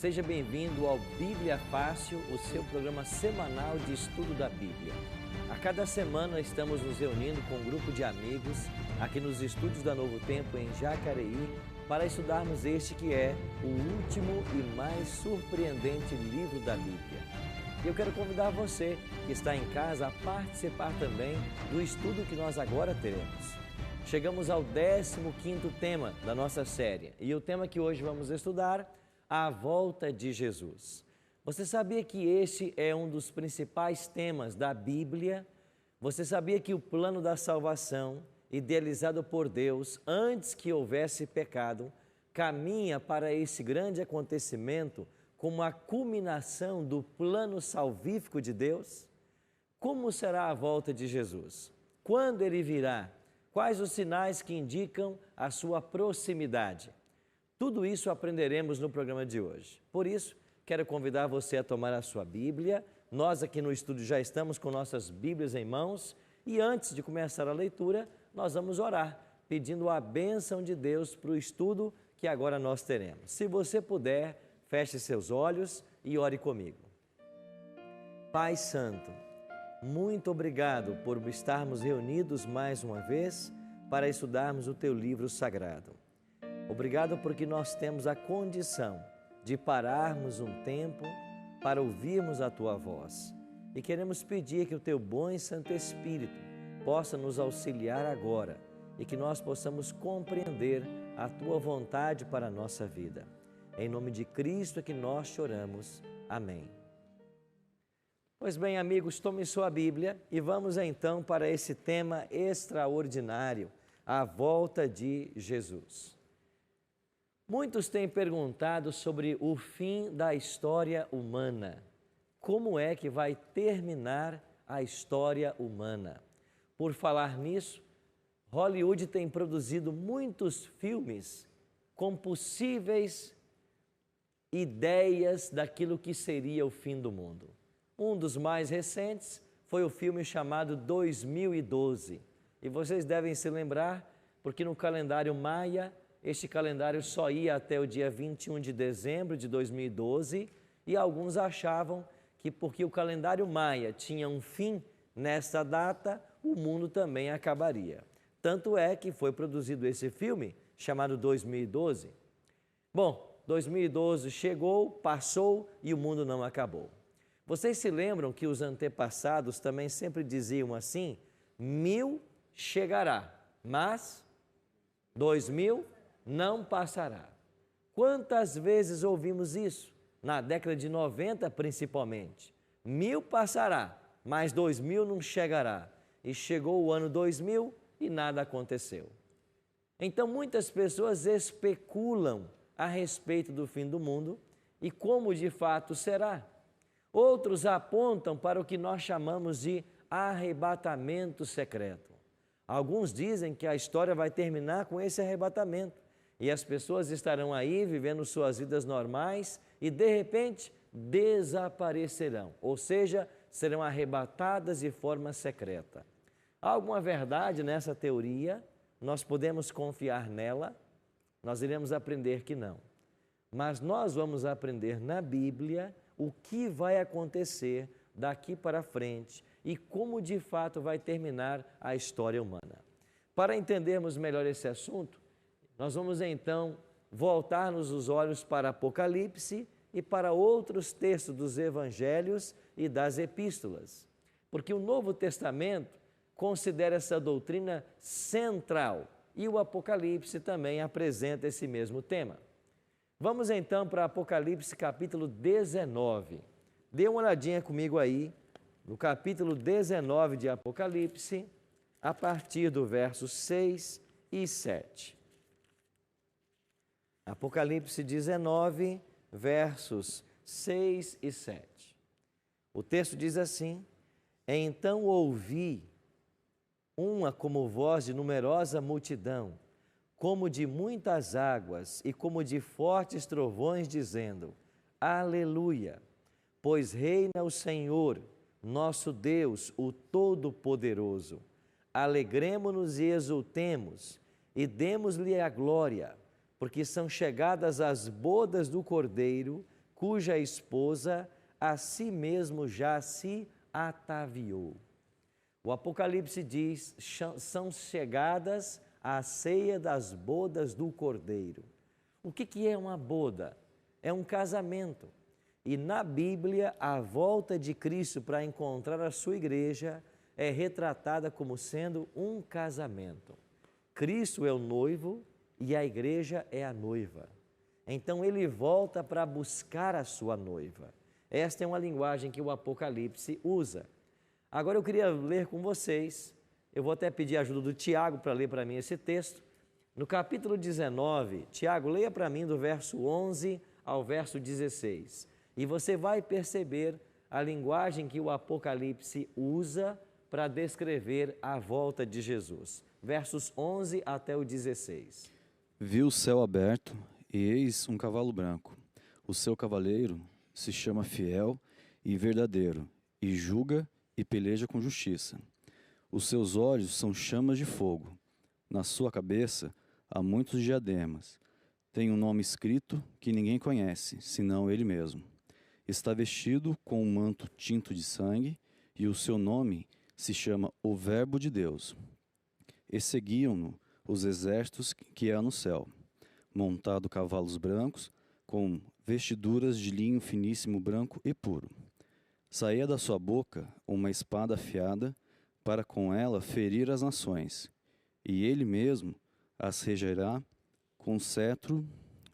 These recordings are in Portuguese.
Seja bem-vindo ao Bíblia Fácil, o seu programa semanal de estudo da Bíblia. A cada semana estamos nos reunindo com um grupo de amigos aqui nos estúdios da Novo Tempo em Jacareí para estudarmos este que é o último e mais surpreendente livro da Bíblia. E eu quero convidar você que está em casa a participar também do estudo que nós agora teremos. Chegamos ao 15º tema da nossa série e o tema que hoje vamos estudar, a volta de Jesus. Você sabia que este é um dos principais temas da Bíblia? Você sabia que o plano da salvação, idealizado por Deus antes que houvesse pecado, caminha para esse grande acontecimento como a culminação do plano salvífico de Deus? Como será a volta de Jesus? Quando ele virá? Quais os sinais que indicam a sua proximidade? Tudo isso aprenderemos no programa de hoje. Por isso, quero convidar você a tomar a sua Bíblia. Nós aqui no estúdio já estamos com nossas Bíblias em mãos e antes de começar a leitura, nós vamos orar, pedindo a bênção de Deus para o estudo que agora nós teremos. Se você puder, feche seus olhos e ore comigo. Pai Santo, muito obrigado por estarmos reunidos mais uma vez para estudarmos o Teu livro sagrado. Obrigado porque nós temos a condição de pararmos um tempo para ouvirmos a Tua voz. E queremos pedir que o Teu bom e Santo Espírito possa nos auxiliar agora e que nós possamos compreender a Tua vontade para a nossa vida. Em nome de Cristo é que nós choramos. Amém. Pois bem, amigos, tome sua Bíblia e vamos então para esse tema extraordinário, a volta de Jesus. Muitos têm perguntado sobre o fim da história humana. Como é que vai terminar a história humana? Por falar nisso, Hollywood tem produzido muitos filmes com possíveis ideias daquilo que seria o fim do mundo. Um dos mais recentes foi o filme chamado 2012. E vocês devem se lembrar, porque no calendário maia, este calendário só ia até o dia 21 de dezembro de 2012 e alguns achavam que porque o calendário maia tinha um fim nesta data, o mundo também acabaria. Tanto é que foi produzido esse filme chamado 2012. Bom, 2012 chegou, passou e o mundo não acabou. Vocês se lembram que os antepassados também sempre diziam assim: 1000 chegará, mas 2000 não passará. Quantas vezes ouvimos isso? Na década de 90 principalmente. 1000 passará, mas 2000 não chegará. E chegou o ano 2000 e nada aconteceu. Então muitas pessoas especulam a respeito do fim do mundo e como de fato será. Outros apontam para o que nós chamamos de arrebatamento secreto. Alguns dizem que a história vai terminar com esse arrebatamento e as pessoas estarão aí vivendo suas vidas normais e de repente desaparecerão, ou seja, serão arrebatadas de forma secreta. Há alguma verdade nessa teoria? Nós podemos confiar nela? Nós iremos aprender que não. Mas nós vamos aprender na Bíblia o que vai acontecer daqui para frente e como de fato vai terminar a história humana. Para entendermos melhor esse assunto, nós vamos então voltar-nos os olhos para Apocalipse e para outros textos dos Evangelhos e das Epístolas, porque o Novo Testamento considera essa doutrina central e o Apocalipse também apresenta esse mesmo tema. Vamos então para Apocalipse capítulo 19. Dê uma olhadinha comigo aí, no capítulo 19 de Apocalipse, a partir do verso 6 e 7. Apocalipse 19, versos 6 e 7. O texto diz assim: Então ouvi uma como voz de numerosa multidão, como de muitas águas e como de fortes trovões, dizendo: Aleluia! Pois reina o Senhor, nosso Deus, o Todo-Poderoso. Alegremo-nos e exultemos, e demos-lhe a glória, porque são chegadas as bodas do Cordeiro, cuja esposa a si mesmo já se ataviou. O Apocalipse diz: são chegadas a ceia das bodas do Cordeiro. O que é uma boda? É um casamento. E na Bíblia, a volta de Cristo para encontrar a sua igreja é retratada como sendo um casamento. Cristo é o noivo e a igreja é a noiva. Então ele volta para buscar a sua noiva. Esta é uma linguagem que o Apocalipse usa. Agora eu queria ler com vocês, eu vou até pedir a ajuda do Tiago para ler para mim esse texto. No capítulo 19, Tiago, leia para mim do verso 11 ao verso 16. E você vai perceber a linguagem que o Apocalipse usa para descrever a volta de Jesus. Versos 11 até o 16. Vi o céu aberto e eis um cavalo branco. O seu cavaleiro se chama Fiel e Verdadeiro, e julga e peleja com justiça. Os seus olhos são chamas de fogo. Na sua cabeça há muitos diademas. Tem um nome escrito que ninguém conhece, senão ele mesmo. Está vestido com um manto tinto de sangue, e o seu nome se chama o Verbo de Deus. E seguiam-no os exércitos que há no céu, montado cavalos brancos, com vestiduras de linho finíssimo branco e puro. Saía da sua boca uma espada afiada, para com ela ferir as nações, e ele mesmo as regerá com cetro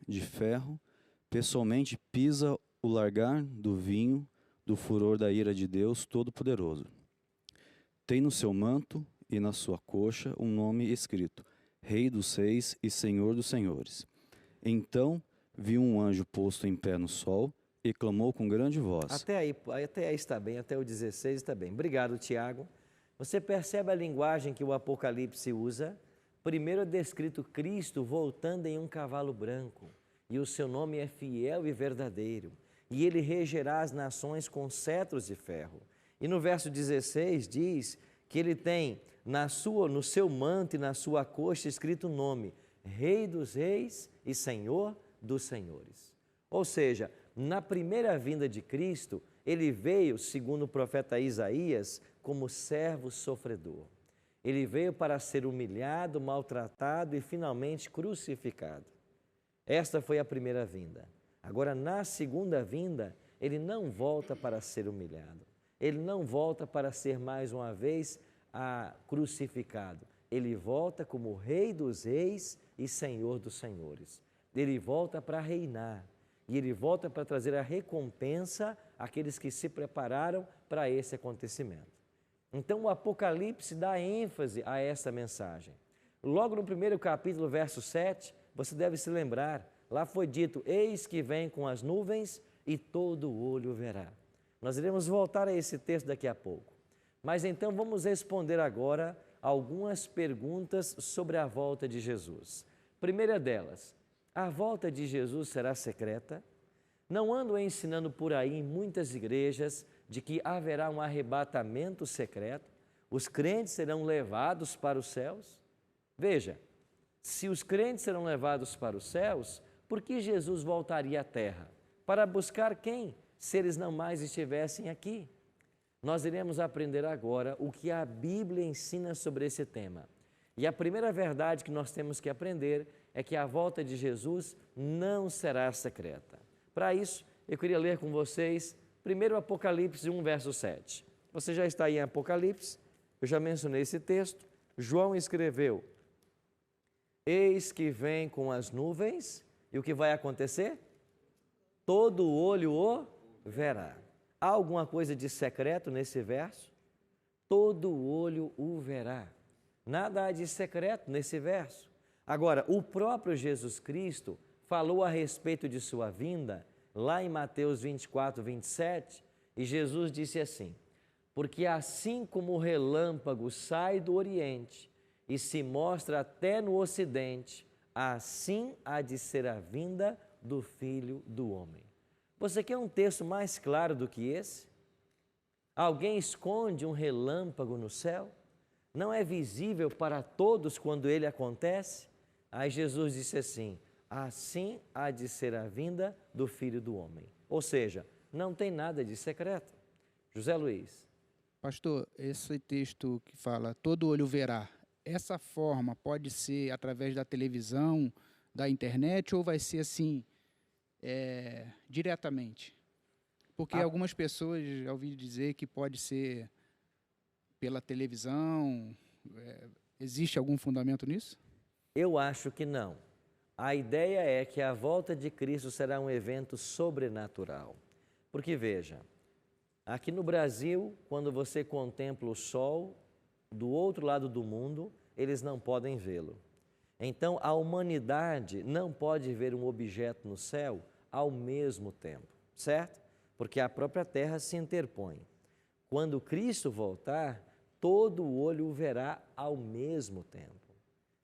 de ferro. Pessoalmente pisa o largar do vinho do furor da ira de Deus Todo-Poderoso. Tem no seu manto e na sua coxa um nome escrito: Rei dos Reis e Senhor dos Senhores. Então viu um anjo posto em pé no sol e clamou com grande voz. Até aí está bem, até o 16 está bem. Obrigado, Tiago. Você percebe a linguagem que o Apocalipse usa? Primeiro é descrito Cristo voltando em um cavalo branco, e o seu nome é Fiel e Verdadeiro, e ele regerá as nações com cetros de ferro. E no verso 16 diz que ele tem no seu manto e na sua coxa escrito o nome: Rei dos Reis e Senhor dos Senhores. Ou seja, na primeira vinda de Cristo, ele veio, segundo o profeta Isaías, como servo sofredor. Ele veio para ser humilhado, maltratado e finalmente crucificado. Esta foi a primeira vinda. Agora, na segunda vinda, ele não volta para ser humilhado. Ele não volta para ser mais uma vez crucificado. Ele volta como Rei dos Reis e Senhor dos Senhores. Ele volta para reinar. E ele volta para trazer a recompensa àqueles que se prepararam para esse acontecimento. Então o Apocalipse dá ênfase a essa mensagem. Logo no primeiro capítulo, verso 7, você deve se lembrar, lá foi dito: eis que vem com as nuvens e todo olho verá. Nós iremos voltar a esse texto daqui a pouco. Mas então vamos responder agora algumas perguntas sobre a volta de Jesus. Primeira delas: a volta de Jesus será secreta? Não ando ensinando por aí em muitas igrejas de que haverá um arrebatamento secreto? Os crentes serão levados para os céus? Veja, se os crentes serão levados para os céus, por que Jesus voltaria à terra? Para buscar quem, se eles não mais estivessem aqui? Nós iremos aprender agora o que a Bíblia ensina sobre esse tema. E a primeira verdade que nós temos que aprender é que a volta de Jesus não será secreta. Para isso, eu queria ler com vocês primeiro Apocalipse 1, verso 7. Você já está aí em Apocalipse, eu já mencionei esse texto. João escreveu: eis que vem com as nuvens, e o que vai acontecer? Todo olho o verá. Há alguma coisa de secreto nesse verso? Todo olho o verá. Nada há de secreto nesse verso. Agora, o próprio Jesus Cristo falou a respeito de sua vinda, lá em Mateus 24, 27, e Jesus disse assim: porque assim como o relâmpago sai do Oriente e se mostra até no Ocidente, assim há de ser a vinda do Filho do Homem. Você quer um texto mais claro do que esse? Alguém esconde um relâmpago no céu? Não é visível para todos quando ele acontece? Aí Jesus disse assim: assim há de ser a vinda do Filho do Homem. Ou seja, não tem nada de secreto. José Luiz. Pastor, esse texto que fala todo olho verá, essa forma pode ser através da televisão, da internet, ou vai ser assim, diretamente? Porque algumas pessoas já ouvi dizer que pode ser pela televisão. Existe algum fundamento nisso? Eu acho que não. A ideia é que a volta de Cristo será um evento sobrenatural. Porque veja, aqui no Brasil, quando você contempla o sol, do outro lado do mundo, eles não podem vê-lo. Então, a humanidade não pode ver um objeto no céu ao mesmo tempo, certo? Porque a própria terra se interpõe. Quando Cristo voltar, todo o olho o verá ao mesmo tempo.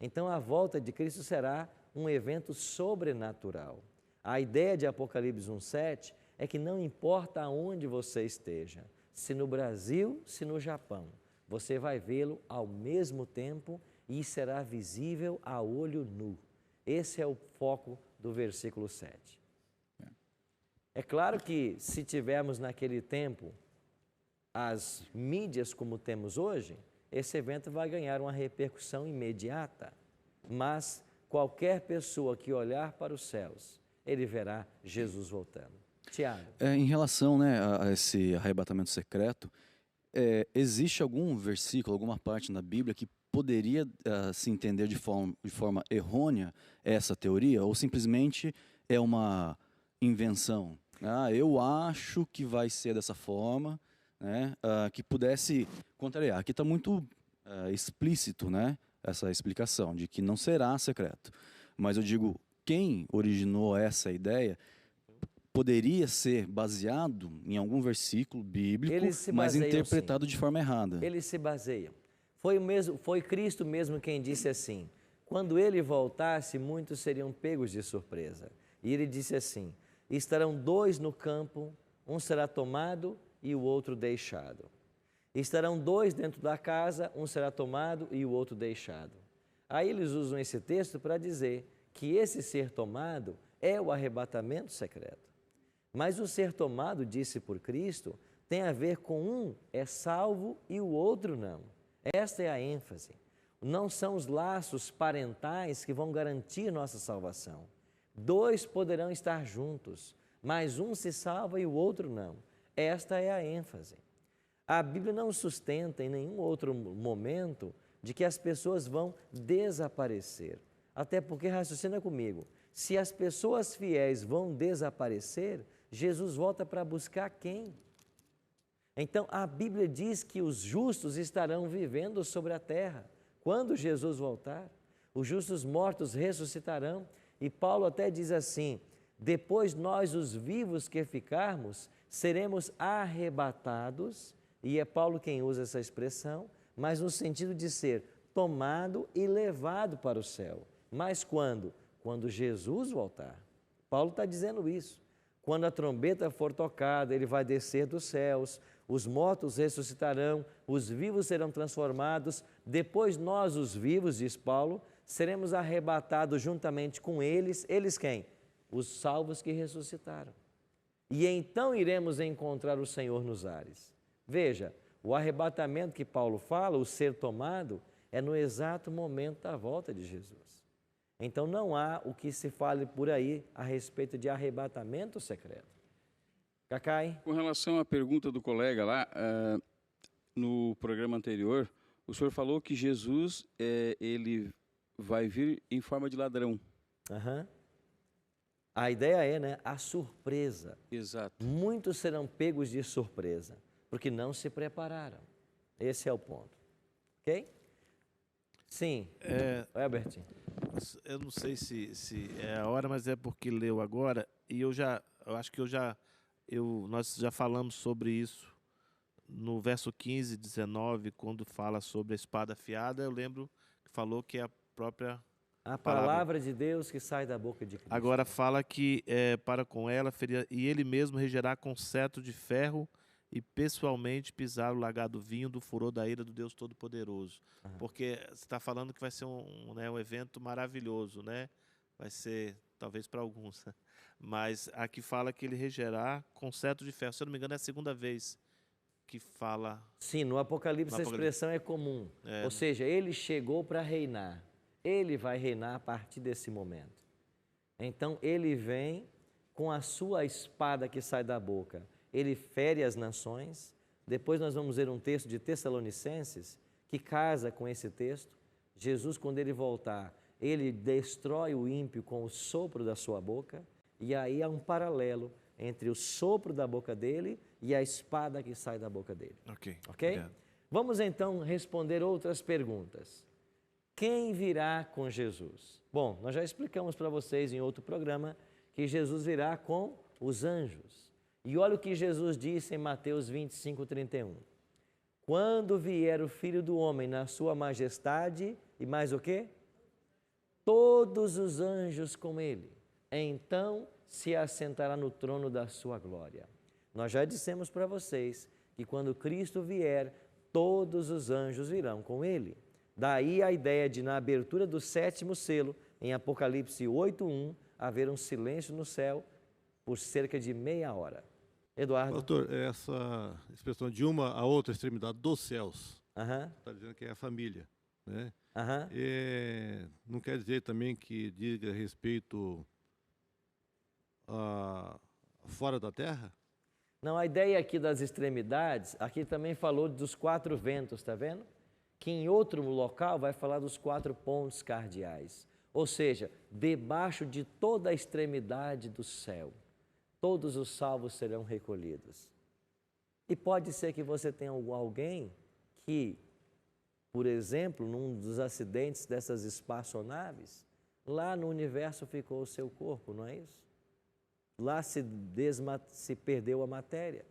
Então, a volta de Cristo será um evento sobrenatural. A ideia de Apocalipse 1:7 é que não importa aonde você esteja, se no Brasil, se no Japão, você vai vê-lo ao mesmo tempo e será visível a olho nu. Esse é o foco do versículo 7. É claro que se tivermos naquele tempo as mídias como temos hoje, esse evento vai ganhar uma repercussão imediata, mas qualquer pessoa que olhar para os céus, ele verá Jesus voltando. Tiago. Em relação, né, a esse arrebatamento secreto, existe algum versículo, alguma parte na Bíblia que poderia se entender de forma errônea essa teoria? Ou simplesmente é uma invenção? Eu acho que vai ser dessa forma, né, que pudesse contrariar. Aqui está muito explícito, né, essa explicação de que não será secreto. Mas eu digo, quem originou essa ideia poderia ser baseado em algum versículo bíblico, mas interpretado de forma errada. Eles se baseiam. Foi Cristo mesmo quem disse assim: quando ele voltasse, muitos seriam pegos de surpresa. E ele disse assim: estarão dois no campo, um será tomado e o outro deixado. Estarão dois dentro da casa, um será tomado e o outro deixado. Aí eles usam esse texto para dizer que esse ser tomado é o arrebatamento secreto. Mas o ser tomado, disse por Cristo, tem a ver com um é salvo e o outro não. Esta é a ênfase. Não são os laços parentais que vão garantir nossa salvação. Dois poderão estar juntos, mas um se salva e o outro não. Esta é a ênfase. A Bíblia não sustenta em nenhum outro momento de que as pessoas vão desaparecer. Até porque, raciocina comigo, se as pessoas fiéis vão desaparecer, Jesus volta para buscar quem? Então, a Bíblia diz que os justos estarão vivendo sobre a terra. Quando Jesus voltar, os justos mortos ressuscitarão. E Paulo até diz assim: depois nós, os vivos que ficarmos, seremos arrebatados. E é Paulo quem usa essa expressão, mas no sentido de ser tomado e levado para o céu. Mas quando? Quando Jesus voltar. Paulo está dizendo isso. Quando a trombeta for tocada, ele vai descer dos céus, os mortos ressuscitarão, os vivos serão transformados. Depois nós, os vivos, diz Paulo, seremos arrebatados juntamente com eles. Eles quem? Os salvos que ressuscitaram. E então iremos encontrar o Senhor nos ares. Veja, o arrebatamento que Paulo fala, o ser tomado, é no exato momento da volta de Jesus. Então não há o que se fale por aí a respeito de arrebatamento secreto. Cacai? Com relação à pergunta do colega lá, no programa anterior, o senhor falou que Jesus ele vai vir em forma de ladrão. Uhum. A ideia é, né, a surpresa. Exato. Muitos serão pegos de surpresa, porque não se prepararam. Esse é o ponto. Ok? Sim. Herbert. Eu não sei se é a hora, mas é porque leu agora, e nós já falamos sobre isso no verso 15, 19, quando fala sobre a espada afiada. Eu lembro que falou que é a própria a palavra de Deus que sai da boca de Cristo. Agora fala que para com ela ferir, e ele mesmo regerá com cetro de ferro e pessoalmente pisar o lagar do vinho do furor da ira do Deus Todo-Poderoso. Porque você está falando que vai ser um evento maravilhoso, né? Vai ser talvez para alguns. Mas aqui fala que ele regerá com cetro de ferro. Se eu não me engano, é a segunda vez que fala. Sim, no Apocalipse essa expressão é comum. Ou seja, ele chegou para reinar. Ele vai reinar a partir desse momento. Então, ele vem com a sua espada que sai da boca. Ele fere as nações. Depois nós vamos ver um texto de Tessalonicenses que casa com esse texto. Jesus, quando ele voltar, ele destrói o ímpio com o sopro da sua boca. E aí há um paralelo entre o sopro da boca dele e a espada que sai da boca dele. Ok? Obrigado. Vamos então responder outras perguntas. Quem virá com Jesus? Bom, nós já explicamos para vocês em outro programa que Jesus virá com os anjos. E olha o que Jesus disse em Mateus 25:31. Quando vier o Filho do Homem na sua majestade, e mais o quê? Todos os anjos com ele. Então se assentará no trono da sua glória. Nós já dissemos para vocês que quando Cristo vier, todos os anjos virão com ele. Daí a ideia de, na abertura do 7º selo, em Apocalipse 8:1, haver um silêncio no céu por cerca de meia hora. Eduardo? Pastor, essa expressão de uma a outra extremidade dos céus, está dizendo que é a família, né? Não quer dizer também que diga respeito a fora da terra? Não, a ideia aqui das extremidades, aqui também falou dos 4 ventos, está vendo? Que em outro local vai falar dos 4 pontos cardeais. Ou seja, debaixo de toda a extremidade do céu, todos os salvos serão recolhidos. E pode ser que você tenha alguém que, por exemplo, num dos acidentes dessas espaçonaves, lá no universo ficou o seu corpo, não é isso? Lá se perdeu a matéria.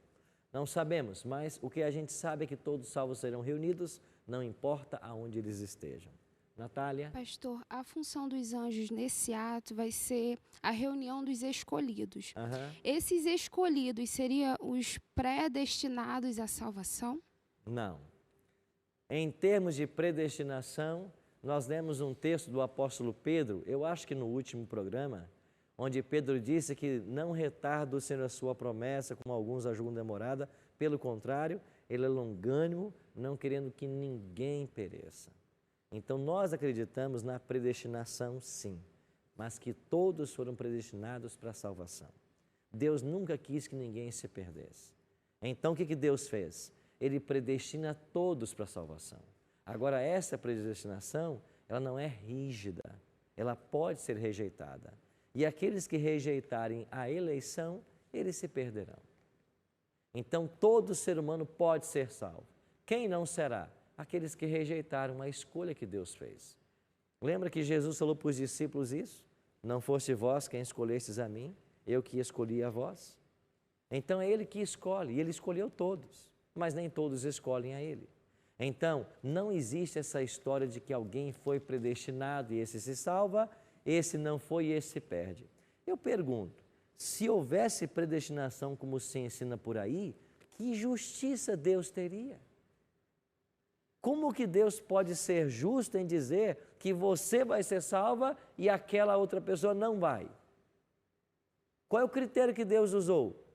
Não sabemos, mas o que a gente sabe é que todos os salvos serão reunidos, não importa aonde eles estejam. Natália? Pastor, a função dos anjos nesse ato vai ser a reunião dos escolhidos. Esses escolhidos seriam os predestinados à salvação? Não. Em termos de predestinação, nós lemos um texto do apóstolo Pedro, eu acho que no último programa, onde Pedro disse que não retarda o Senhor a sua promessa, como alguns a julgam demorada, pelo contrário, ele é longânimo, não querendo que ninguém pereça. Então, nós acreditamos na predestinação, sim, mas que todos foram predestinados para a salvação. Deus nunca quis que ninguém se perdesse. Então, o que Deus fez? Ele predestina todos para a salvação. Agora, essa predestinação, ela não é rígida, ela pode ser rejeitada. E aqueles que rejeitarem a eleição, eles se perderão. Então, todo ser humano pode ser salvo. Quem não será? Aqueles que rejeitaram a escolha que Deus fez. Lembra que Jesus falou para os discípulos isso? Não fosse vós quem escolhestes a mim, eu que escolhi a vós. Então é Ele que escolhe, e Ele escolheu todos, mas nem todos escolhem a Ele. Então, não existe essa história de que alguém foi predestinado e esse se salva, esse não foi e esse se perde. Eu pergunto, se houvesse predestinação como se ensina por aí, que justiça Deus teria? Como que Deus pode ser justo em dizer que você vai ser salva e aquela outra pessoa não vai? Qual é o critério que Deus usou?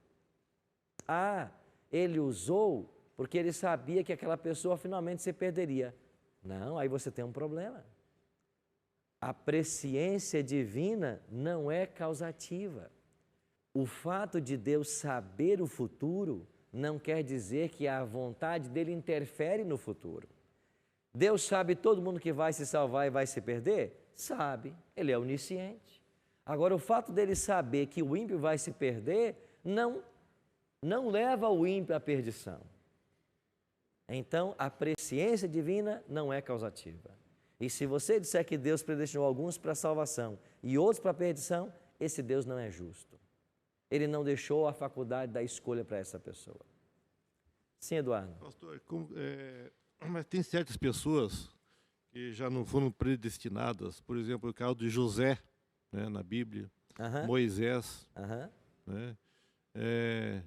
Ele usou porque ele sabia que aquela pessoa finalmente se perderia. Não, aí você tem um problema. A presciência divina não é causativa. O fato de Deus saber o futuro não quer dizer que a vontade dele interfere no futuro. Deus sabe todo mundo que vai se salvar e vai se perder? Sabe, ele é onisciente. Agora, o fato dele saber que o ímpio vai se perder, não leva o ímpio à perdição. Então, a presciência divina não é causativa. E se você disser que Deus predestinou alguns para a salvação e outros para a perdição, esse Deus não é justo. Ele não deixou a faculdade da escolha para essa pessoa. Sim, Eduardo. Pastor, mas tem certas pessoas que já não foram predestinadas, por exemplo, o caso de José, né, na Bíblia, Moisés, né,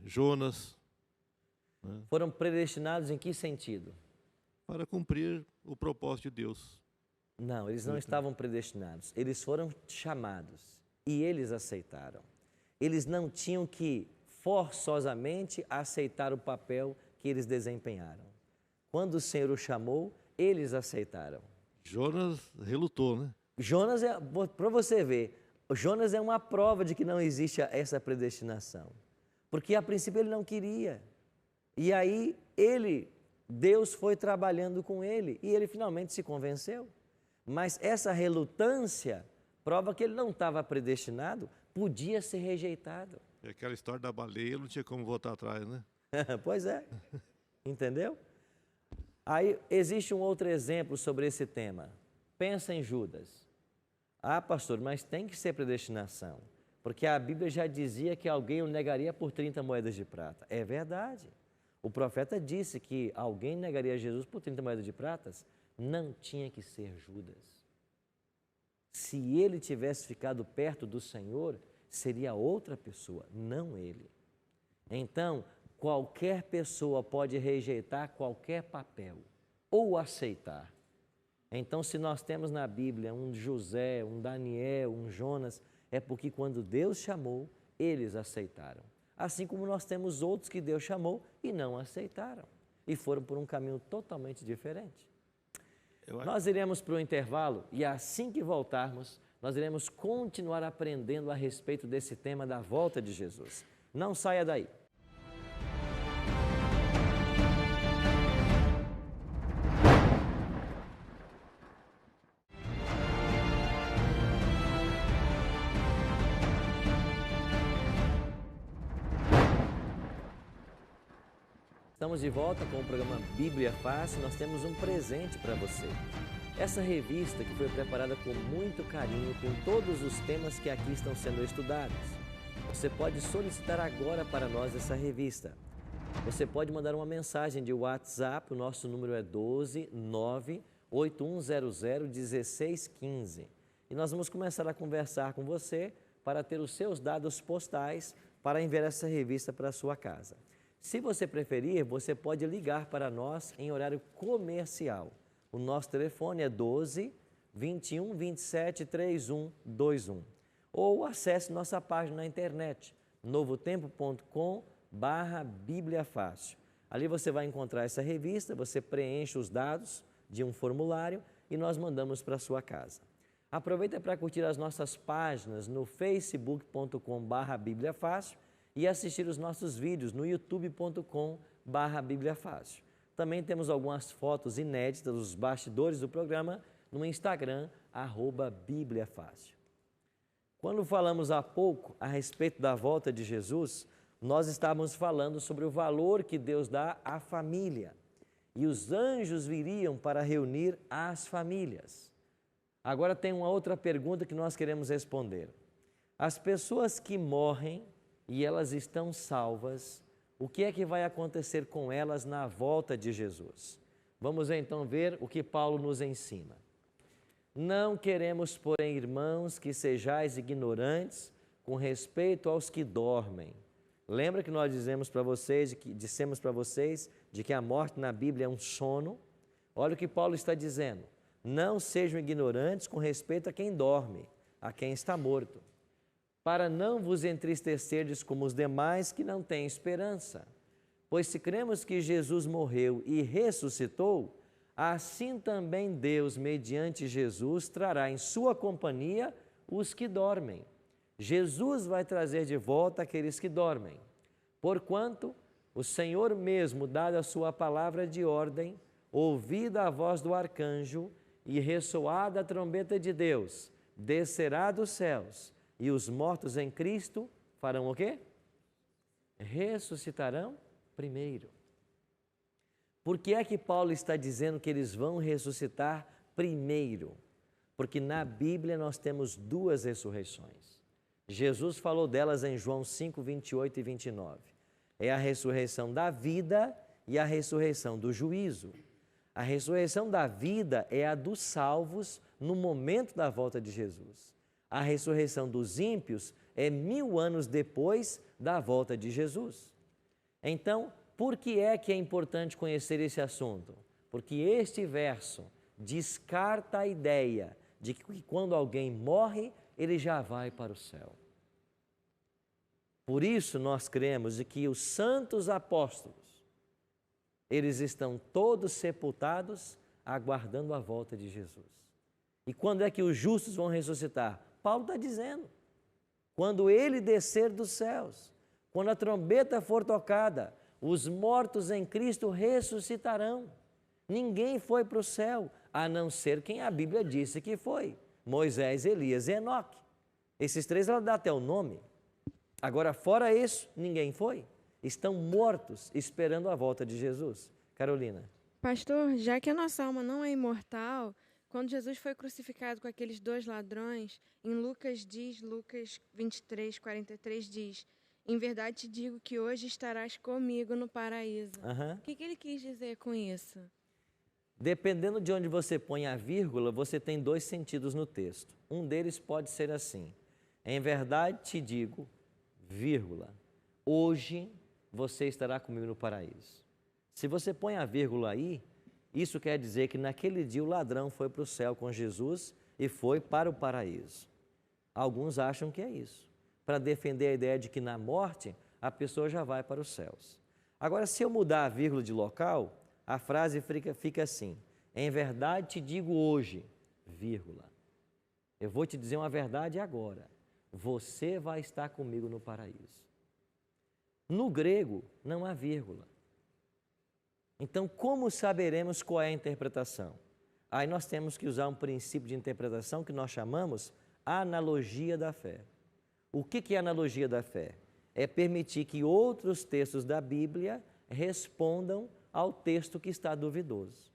Jonas. Né, foram predestinados em que sentido? Para cumprir o propósito de Deus. Não, eles não estavam predestinados, eles foram chamados. e eles aceitaram. Eles não tinham que forçosamente aceitar o papel que eles desempenharam. Quando o Senhor o chamou, eles aceitaram. Jonas relutou, né? Jonas, para você ver, Jonas é uma prova de que não existe essa predestinação. Porque a princípio ele não queria. E aí Deus foi trabalhando com ele e ele finalmente se convenceu. Mas essa relutância prova que ele não estava predestinado, podia ser rejeitado. E aquela história da baleia não tinha como voltar atrás, né? Pois é, entendeu? Aí existe um outro exemplo sobre esse tema. Pensa em Judas. Ah, pastor, mas tem que ser predestinação, porque a Bíblia já dizia que alguém o negaria por 30 moedas de prata. É verdade. O profeta disse que alguém negaria Jesus por 30 moedas de pratas. Não tinha que ser Judas. Se ele tivesse ficado perto do Senhor, seria outra pessoa, não ele. Então, qualquer pessoa pode rejeitar qualquer papel ou aceitar. Então, se nós temos na Bíblia um José, um Daniel, um Jonas, é porque quando Deus chamou, eles aceitaram. Assim como nós temos outros que Deus chamou e não aceitaram. E foram por um caminho totalmente diferente. Nós iremos para o intervalo e assim que voltarmos, nós iremos continuar aprendendo a respeito desse tema da volta de Jesus. Não saia daí. Estamos de volta com o programa Bíblia Fácil. Nós temos um presente para você. Essa revista que foi preparada com muito carinho, com todos os temas que aqui estão sendo estudados. Você pode solicitar agora para nós essa revista. Você pode mandar uma mensagem de WhatsApp, o nosso número é 12 98100 1615. E nós vamos começar a conversar com você para ter os seus dados postais para enviar essa revista para a sua casa. Se você preferir, você pode ligar para nós em horário comercial. O nosso telefone é 12 21 27 31 21. Ou acesse nossa página na internet, novotempo.com/Bíblia Fácil. Ali você vai encontrar essa revista, você preenche os dados de um formulário e nós mandamos para a sua casa. Aproveita para curtir as nossas páginas no facebook.com/Bíblia Fácil e assistir os nossos vídeos no youtube.com/Bíblia Fácil. Também temos algumas fotos inéditas dos bastidores do programa no Instagram, @Bíblia Fácil. Quando falamos há pouco a respeito da volta de Jesus, nós estávamos falando sobre o valor que Deus dá à família. E os anjos viriam para reunir as famílias. Agora tem uma outra pergunta que nós queremos responder. As pessoas que morrem e elas estão salvas, o que é que vai acontecer com elas na volta de Jesus? Vamos então ver o que Paulo nos ensina. Não queremos, porém, irmãos, que sejais ignorantes com respeito aos que dormem. Lembra que nós dissemos para vocês de que a morte na Bíblia é um sono? Olha o que Paulo está dizendo. Não sejam ignorantes com respeito a quem dorme, a quem está morto, para não vos entristecerdes como os demais que não têm esperança. Pois se cremos que Jesus morreu e ressuscitou, assim também Deus, mediante Jesus, trará em sua companhia os que dormem. Jesus vai trazer de volta aqueles que dormem. Porquanto o Senhor mesmo, dada a sua palavra de ordem, ouvida a voz do arcanjo e ressoada a trombeta de Deus, descerá dos céus, e os mortos em Cristo farão o quê? Ressuscitarão primeiro. Por que é que Paulo está dizendo que eles vão ressuscitar primeiro? Porque na Bíblia nós temos duas ressurreições. Jesus falou delas em João 5, 28 e 29. É a ressurreição da vida e a ressurreição do juízo. A ressurreição da vida é a dos salvos no momento da volta de Jesus. A ressurreição dos ímpios é 1000 anos depois da volta de Jesus. Então, por que é importante conhecer esse assunto? Porque este verso descarta a ideia de que quando alguém morre, ele já vai para o céu. Por isso nós cremos de que os santos apóstolos, eles estão todos sepultados, aguardando a volta de Jesus. E quando é que os justos vão ressuscitar? Paulo está dizendo, quando ele descer dos céus, quando a trombeta for tocada, os mortos em Cristo ressuscitarão. Ninguém foi para o céu, a não ser quem a Bíblia disse que foi. Moisés, Elias e Enoque. Esses três ela dá até o nome. Agora, fora isso, ninguém foi. Estão mortos, esperando a volta de Jesus. Carolina. Pastor, já que a nossa alma não é imortal, quando Jesus foi crucificado com aqueles 2 ladrões, em Lucas 23, 43 diz, em verdade te digo que hoje estarás comigo no paraíso. O que ele quis dizer com isso? Dependendo de onde você põe a vírgula, você tem 2 sentidos no texto. Um deles pode ser assim, em verdade te digo, vírgula, hoje você estará comigo no paraíso. Se você põe a vírgula aí, isso quer dizer que naquele dia o ladrão foi para o céu com Jesus e foi para o paraíso. Alguns acham que é isso, para defender a ideia de que na morte a pessoa já vai para os céus. Agora, se eu mudar a vírgula de local, a frase fica assim, em verdade te digo hoje, vírgula, eu vou te dizer uma verdade agora, você vai estar comigo no paraíso. No grego, não há vírgula. Então, como saberemos qual é a interpretação? Aí nós temos que usar um princípio de interpretação que nós chamamos analogia da fé. O que é analogia da fé? É permitir que outros textos da Bíblia respondam ao texto que está duvidoso.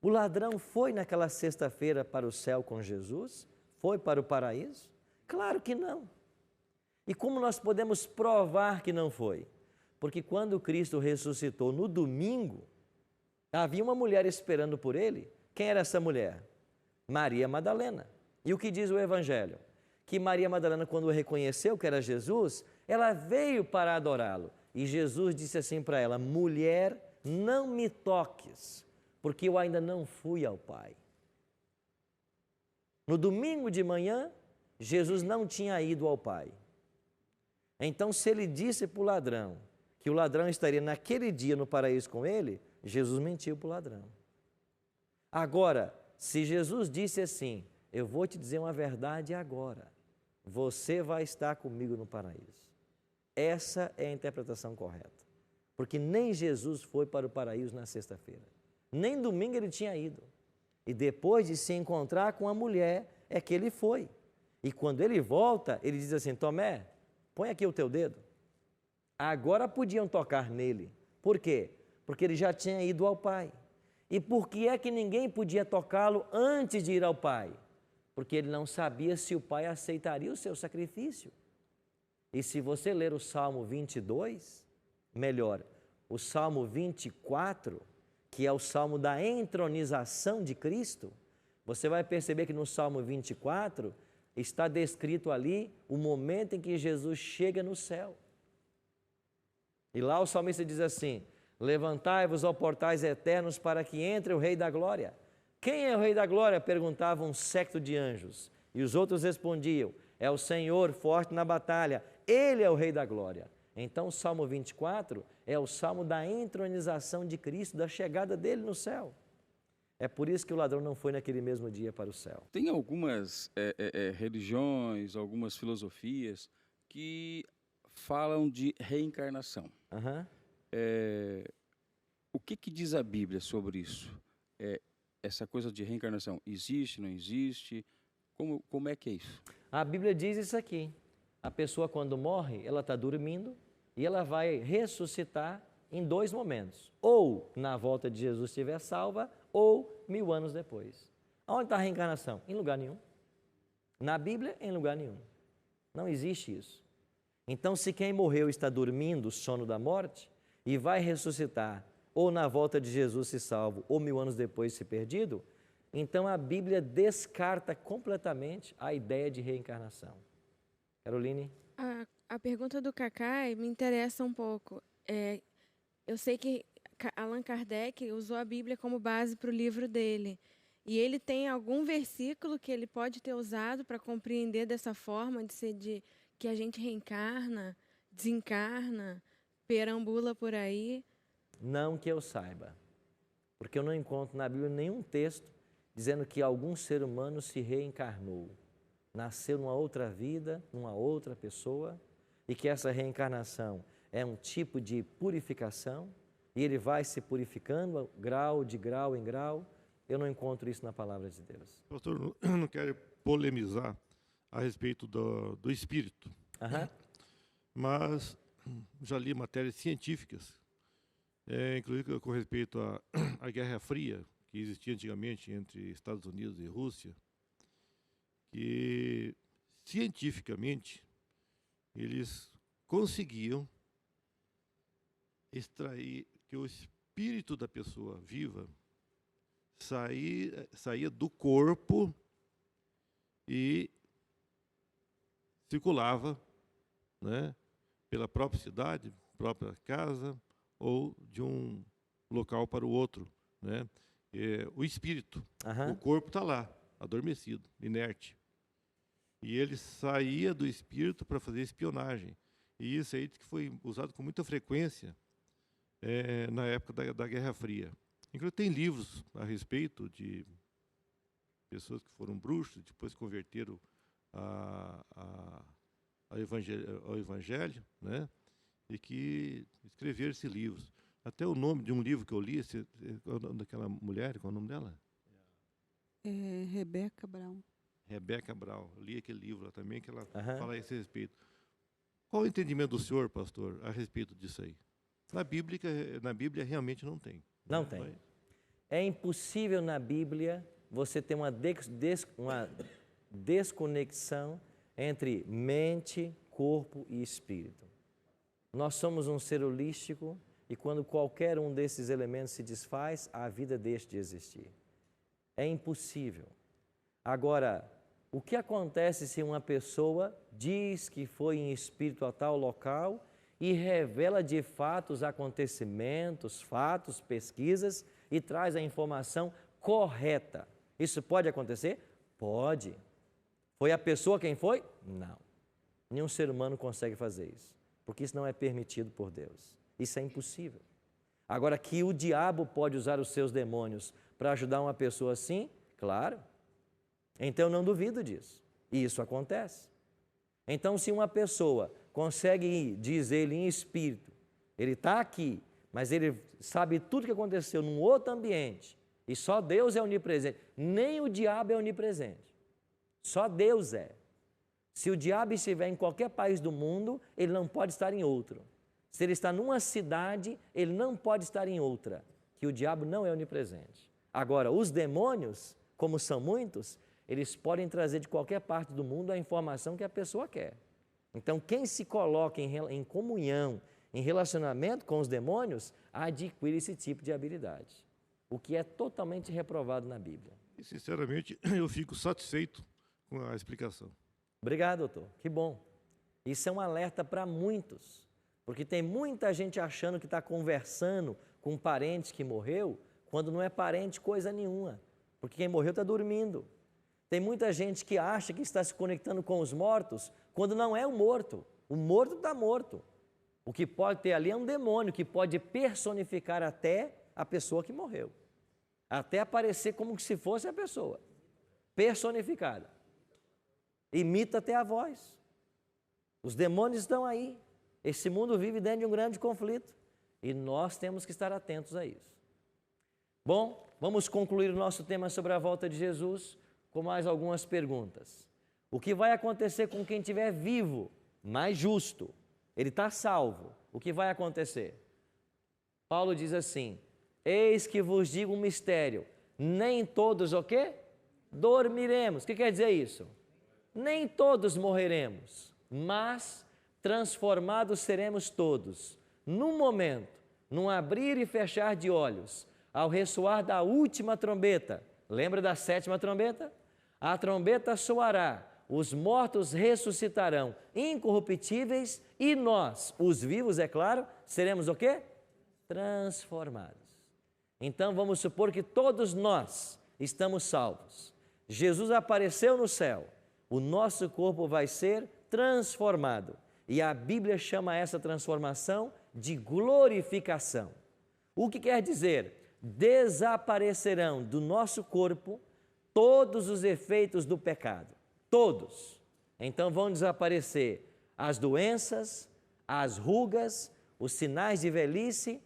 O ladrão foi naquela sexta-feira para o céu com Jesus? Foi para o paraíso? Claro que não. E como nós podemos provar que não foi? Porque quando Cristo ressuscitou no domingo, havia uma mulher esperando por ele. Quem era essa mulher? Maria Madalena. E o que diz o Evangelho? Que Maria Madalena, quando reconheceu que era Jesus, ela veio para adorá-lo. E Jesus disse assim para ela, mulher, não me toques, porque eu ainda não fui ao Pai. No domingo de manhã, Jesus não tinha ido ao Pai. Então, se ele disse para o ladrão que o ladrão estaria naquele dia no paraíso com ele, Jesus mentiu para o ladrão. Agora, se Jesus disse assim, eu vou te dizer uma verdade agora, você vai estar comigo no paraíso. Essa é a interpretação correta. Porque nem Jesus foi para o paraíso na sexta-feira. Nem domingo ele tinha ido. E depois de se encontrar com a mulher, é que ele foi. E quando ele volta, ele diz assim, Tomé, põe aqui o teu dedo. Agora podiam tocar nele. Por quê? Porque ele já tinha ido ao Pai. E por que é que ninguém podia tocá-lo antes de ir ao Pai? Porque ele não sabia se o Pai aceitaria o seu sacrifício. E se você ler o Salmo 22, melhor, o Salmo 24, que é o Salmo da entronização de Cristo, você vai perceber que no Salmo 24 está descrito ali o momento em que Jesus chega no céu. E lá o salmista diz assim, levantai-vos, ó portais eternos, para que entre o Rei da Glória. Quem é o Rei da Glória? Perguntava um séquito de anjos. E os outros respondiam, é o Senhor forte na batalha, Ele é o Rei da Glória. Então o Salmo 24 é o Salmo da entronização de Cristo, da chegada dele no céu. É por isso que o ladrão não foi naquele mesmo dia para o céu. Tem algumas religiões, algumas filosofias que falam de reencarnação. O que diz a Bíblia sobre isso? Essa coisa de reencarnação existe, não existe? Como é que é isso? A Bíblia diz isso aqui. A pessoa quando morre, ela está dormindo e ela vai ressuscitar em 2 momentos. Ou na volta de Jesus estiver salva, ou 1000 anos depois. Onde está a reencarnação? Em lugar nenhum. Na Bíblia, em lugar nenhum. Não existe isso. Então, se quem morreu está dormindo o sono da morte e vai ressuscitar, ou na volta de Jesus se salvo, ou 1000 anos depois se perdido, então a Bíblia descarta completamente a ideia de reencarnação. Caroline? A pergunta do Cacai me interessa um pouco. Eu sei que Allan Kardec usou a Bíblia como base para o livro dele. E ele tem algum versículo que ele pode ter usado para compreender dessa forma, que a gente reencarna, desencarna, perambula por aí? Não que eu saiba, porque eu não encontro na Bíblia nenhum texto dizendo que algum ser humano se reencarnou, nasceu numa outra vida, numa outra pessoa, e que essa reencarnação é um tipo de purificação, e ele vai se purificando grau em grau. Eu não encontro isso na palavra de Deus. Pastor, eu não quero polemizar a respeito do espírito, mas já li matérias científicas, inclusive com respeito à Guerra Fria, que existia antigamente entre Estados Unidos e Rússia, que cientificamente eles conseguiam extrair que o espírito da pessoa viva saía do corpo e circulava, né, pela própria cidade, própria casa, ou de um local para o outro, né? O espírito, o corpo está lá, adormecido, inerte. E ele saía do espírito para fazer espionagem. E isso aí que foi usado com muita frequência na época da Guerra Fria. Inclusive tem livros a respeito de pessoas que foram bruxos, depois converteram ao Evangelho, né? E que escreveram esses livros. Até o nome de um livro que eu li, daquela mulher, qual é o nome dela? Rebeca Brown. Rebeca Brown. Eu li aquele livro lá também, que ela fala a esse respeito. Qual o entendimento do senhor, pastor, a respeito disso aí? Na Bíblia realmente não tem. Não tem. É impossível na Bíblia você ter uma desconexão entre mente, corpo e espírito. Nós somos um ser holístico e quando qualquer um desses elementos se desfaz, a vida deixa de existir. É impossível. Agora, o que acontece se uma pessoa diz que foi em espírito a tal local e revela de fato os acontecimentos, fatos, pesquisas e traz a informação correta? Isso pode acontecer? Pode. Foi a pessoa quem foi? Não. Nenhum ser humano consegue fazer isso, porque isso não é permitido por Deus. Isso é impossível. Agora, que o diabo pode usar os seus demônios para ajudar uma pessoa assim? Claro. Então, eu não duvido disso. E isso acontece. Então, se uma pessoa consegue ir, diz ele em espírito, ele está aqui, mas ele sabe tudo o que aconteceu num outro ambiente, e só Deus é onipresente. Nem o diabo é onipresente. Só Deus é. Se o diabo estiver em qualquer país do mundo, ele não pode estar em outro. Se ele está numa cidade, ele não pode estar em outra, que o diabo não é onipresente. Agora, os demônios, como são muitos, eles podem trazer de qualquer parte do mundo a informação que a pessoa quer. Então, quem se coloca em comunhão, em relacionamento com os demônios, adquire esse tipo de habilidade, o que é totalmente reprovado na Bíblia. E, sinceramente, eu fico satisfeito com a explicação. Obrigado, doutor. Que bom. Isso é um alerta para muitos, porque tem muita gente achando que está conversando com um parente que morreu, quando não é parente coisa nenhuma, porque quem morreu está dormindo. Tem muita gente que acha que está se conectando com os mortos, quando não é o morto. O morto está morto. O que pode ter ali é um demônio, que pode personificar até a pessoa que morreu. Até aparecer como se fosse a pessoa, personificada. Imita até a voz. Os demônios estão aí. Esse mundo vive dentro de um grande conflito. E nós temos que estar atentos a isso. Bom, vamos concluir o nosso tema sobre a volta de Jesus com mais algumas perguntas. O que vai acontecer com quem estiver vivo, mais justo? Ele está salvo. O que vai acontecer? Paulo diz assim: eis que vos digo um mistério. Nem todos o quê? Dormiremos. O que quer dizer isso? Nem todos morreremos, mas transformados seremos todos. Num momento, num abrir e fechar de olhos, ao ressoar da última trombeta. Lembra da sétima trombeta? A trombeta soará, os mortos ressuscitarão, incorruptíveis, e nós, os vivos, é claro, seremos o quê? Transformados. Então, vamos supor que todos nós estamos salvos. Jesus apareceu no céu, o nosso corpo vai ser transformado. E a Bíblia chama essa transformação de glorificação. O que quer dizer? Desaparecerão do nosso corpo todos os efeitos do pecado. Todos. Então vão desaparecer as doenças, as rugas, os sinais de velhice,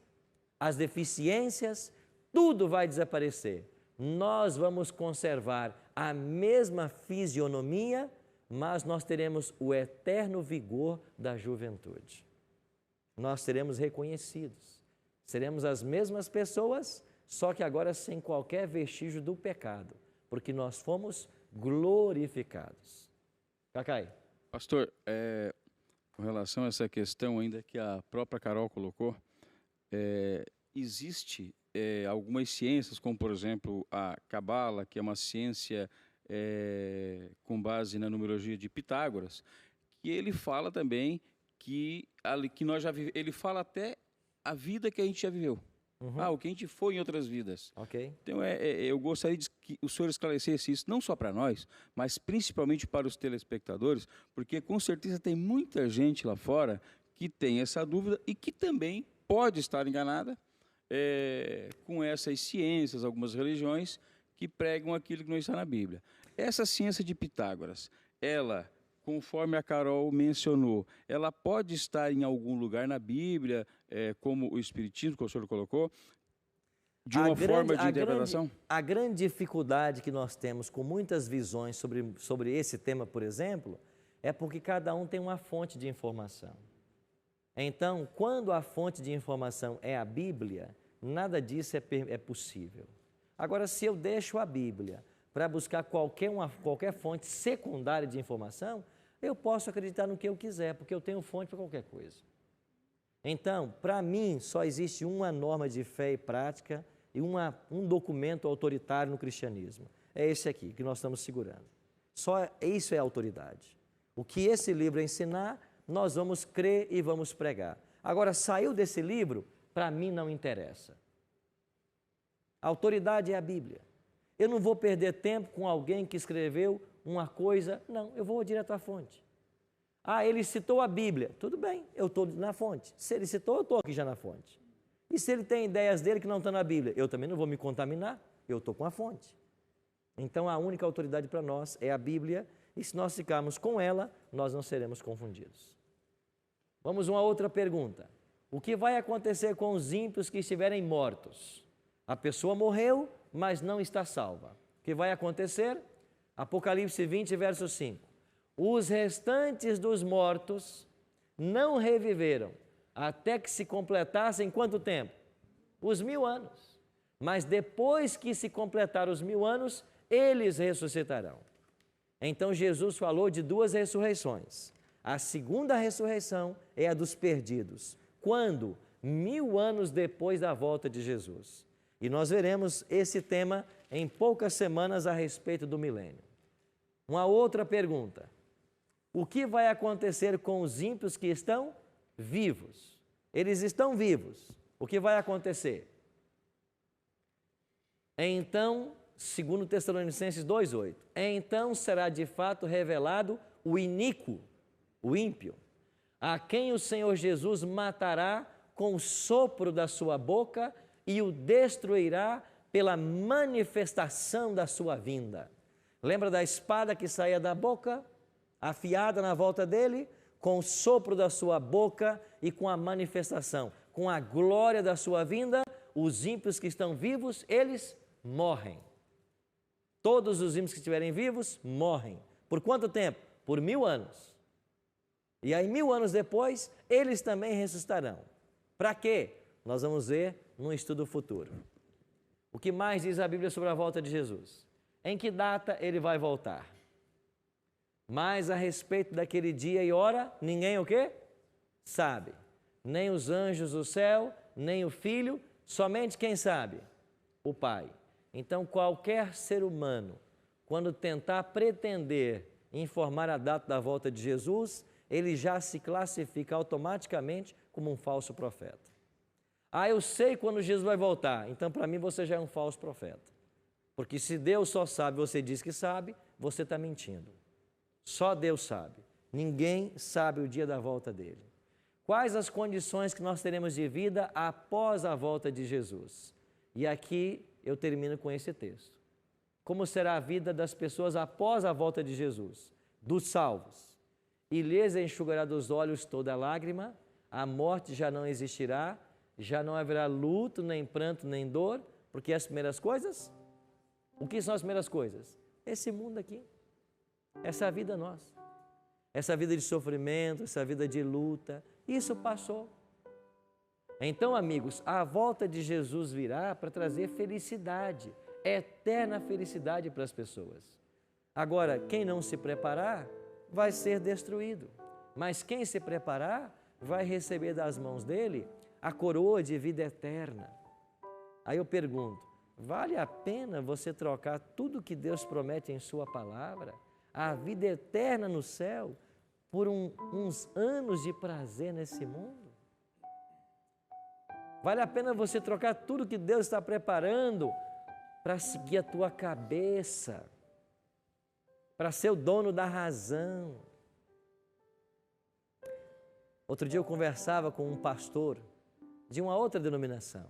as deficiências, tudo vai desaparecer. Nós vamos conservar a mesma fisionomia, mas nós teremos o eterno vigor da juventude. Nós seremos reconhecidos. Seremos as mesmas pessoas, só que agora sem qualquer vestígio do pecado, porque nós fomos glorificados. Cacai. Pastor, com relação a essa questão ainda que a própria Carol colocou, existe algumas ciências, como por exemplo a Cabala, que é uma ciência com base na numerologia de Pitágoras, que ele fala também que nós já vivemos, ele fala até a vida que a gente já viveu. O que a gente foi em outras vidas. Ok. Então, eu gostaria que o senhor esclarecesse isso, não só para nós, mas principalmente para os telespectadores, porque com certeza tem muita gente lá fora que tem essa dúvida e que também pode estar enganada com essas ciências, algumas religiões que pregam aquilo que não está na Bíblia. Essa ciência de Pitágoras, ela, conforme a Carol mencionou, ela pode estar em algum lugar na Bíblia, como o Espiritismo, que o senhor colocou, de uma forma de interpretação? A grande dificuldade que nós temos com muitas visões sobre esse tema, por exemplo, é porque cada um tem uma fonte de informação. Então, quando a fonte de informação é a Bíblia, nada disso é possível. Agora, se eu deixo a Bíblia para buscar qualquer fonte secundária de informação, eu posso acreditar no que eu quiser, porque eu tenho fonte para qualquer coisa. Então, para mim, só existe uma norma de fé e prática e um documento autoritário no cristianismo. É esse aqui, que nós estamos segurando. Só isso é autoridade. O que esse livro ensinar, nós vamos crer e vamos pregar. Agora, saiu desse livro, para mim não interessa. A autoridade é a Bíblia. Eu não vou perder tempo com alguém que escreveu uma coisa, não, eu vou direto à fonte. Ele citou a Bíblia, tudo bem, eu estou na fonte. Se ele citou, eu estou aqui já na fonte. E se ele tem ideias dele que não estão na Bíblia, eu também não vou me contaminar, eu estou com a fonte. Então a única autoridade para nós é a Bíblia, e se nós ficarmos com ela, nós não seremos confundidos. Vamos a uma outra pergunta. O que vai acontecer com os ímpios que estiverem mortos? A pessoa morreu, mas não está salva. O que vai acontecer? Apocalipse 20, verso 5. Os restantes dos mortos não reviveram, até que se completassem quanto tempo? Os 1000 anos. Mas depois que se completar os 1000 anos, eles ressuscitarão. Então Jesus falou de 2 ressurreições. A segunda ressurreição é a dos perdidos. Quando? 1000 anos depois da volta de Jesus. E nós veremos esse tema em poucas semanas a respeito do milênio. Uma outra pergunta. O que vai acontecer com os ímpios que estão vivos? Eles estão vivos. O que vai acontecer? Então, segundo Tessalonicenses 2:8, então será de fato revelado o iníquo, o ímpio, a quem o Senhor Jesus matará com o sopro da sua boca e o destruirá pela manifestação da sua vinda. Lembra da espada que saía da boca, afiada na volta dele? Com o sopro da sua boca e com a manifestação, com a glória da sua vinda, os ímpios que estão vivos, eles morrem. Todos os ímpios que estiverem vivos, morrem. Por quanto tempo? Por 1000 anos. E aí 1000 anos depois, eles também ressuscitarão. Para quê? Nós vamos ver num estudo futuro. O que mais diz a Bíblia sobre a volta de Jesus? Em que data ele vai voltar? Mas a respeito daquele dia e hora, ninguém o quê? Sabe. Nem os anjos do céu, nem o Filho, somente quem sabe? O Pai. Então qualquer ser humano, quando tentar pretender informar a data da volta de Jesus, ele já se classifica automaticamente como um falso profeta. Eu sei quando Jesus vai voltar, então para mim você já é um falso profeta. Porque se Deus só sabe, você diz que sabe, você está mentindo. Só Deus sabe. Ninguém sabe o dia da volta dele. Quais as condições que nós teremos de vida após a volta de Jesus? E aqui eu termino com esse texto. Como será a vida das pessoas após a volta de Jesus? Dos salvos. E lhes enxugará dos olhos toda lágrima, a morte já não existirá, já não haverá luto, nem pranto, nem dor, porque as primeiras coisas, o que são as primeiras coisas? Esse mundo aqui, essa vida nossa, essa vida de sofrimento, essa vida de luta, isso passou. Então, amigos, a volta de Jesus virá para trazer felicidade, eterna felicidade para as pessoas. Agora, quem não se preparar, vai ser destruído. Mas quem se preparar, vai receber das mãos dele a coroa de vida eterna. Aí eu pergunto, vale a pena você trocar tudo que Deus promete em sua palavra, a vida eterna no céu, por uns anos de prazer nesse mundo? Vale a pena você trocar tudo que Deus está preparando para seguir a tua cabeça, para ser o dono da razão? Outro dia eu conversava com um pastor de uma outra denominação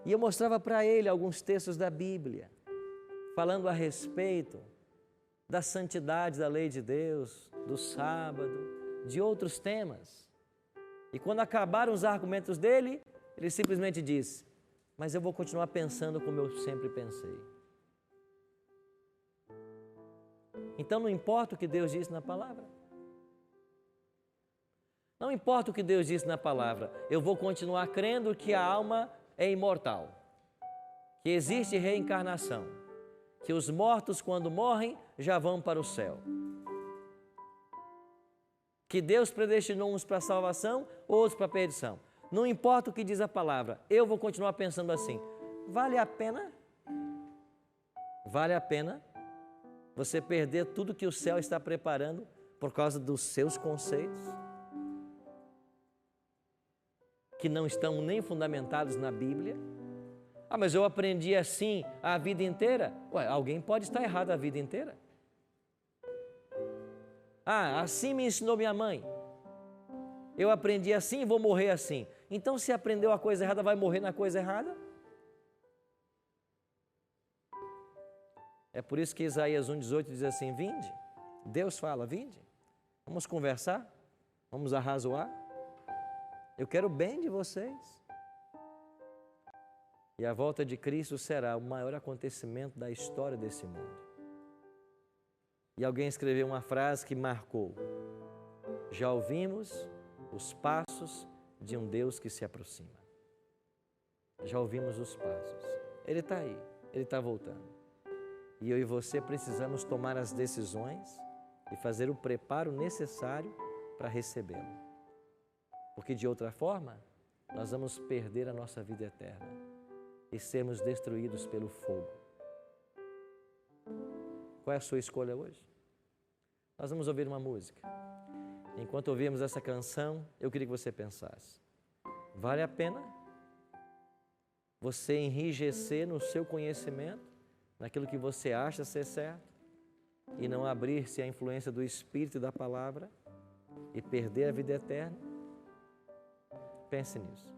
e eu mostrava para ele alguns textos da Bíblia, falando a respeito da santidade da lei de Deus, do sábado, de outros temas. E quando acabaram os argumentos dele, ele simplesmente disse, mas eu vou continuar pensando como eu sempre pensei. Então não importa o que Deus disse na palavra. Não importa o que Deus disse na palavra, eu vou continuar crendo que a alma é imortal, que existe reencarnação, que os mortos quando morrem já vão para o céu, que Deus predestinou uns para a salvação, outros para a perdição. Não importa o que diz a palavra, eu vou continuar pensando assim. Vale a pena? Vale a pena você perder tudo que o céu está preparando por causa dos seus conceitos, que não estão nem fundamentados na Bíblia? Ah, mas eu aprendi assim a vida inteira? Ué, alguém pode estar errado a vida inteira. Ah, assim me ensinou minha mãe. Eu aprendi assim e vou morrer assim. Então, se aprendeu a coisa errada, vai morrer na coisa errada? É por isso que Isaías 1,18 diz assim, vinde. Deus fala, vinde. Vamos conversar? Vamos arrazoar? Eu quero o bem de vocês. E a volta de Cristo será o maior acontecimento da história desse mundo. E alguém escreveu uma frase que marcou. Já ouvimos os passos de um Deus que se aproxima. Já ouvimos os passos. Ele está aí, Ele está voltando. E eu e você precisamos tomar as decisões e fazer o preparo necessário para recebê-lo. Porque de outra forma, nós vamos perder a nossa vida eterna e sermos destruídos pelo fogo. Qual é a sua escolha hoje? Nós vamos ouvir uma música. Enquanto ouvimos essa canção, eu queria que você pensasse. Vale a pena você enrijecer no seu conhecimento, naquilo que você acha ser certo, e não abrir-se à influência do Espírito e da Palavra e perder a vida eterna? Pense nisso.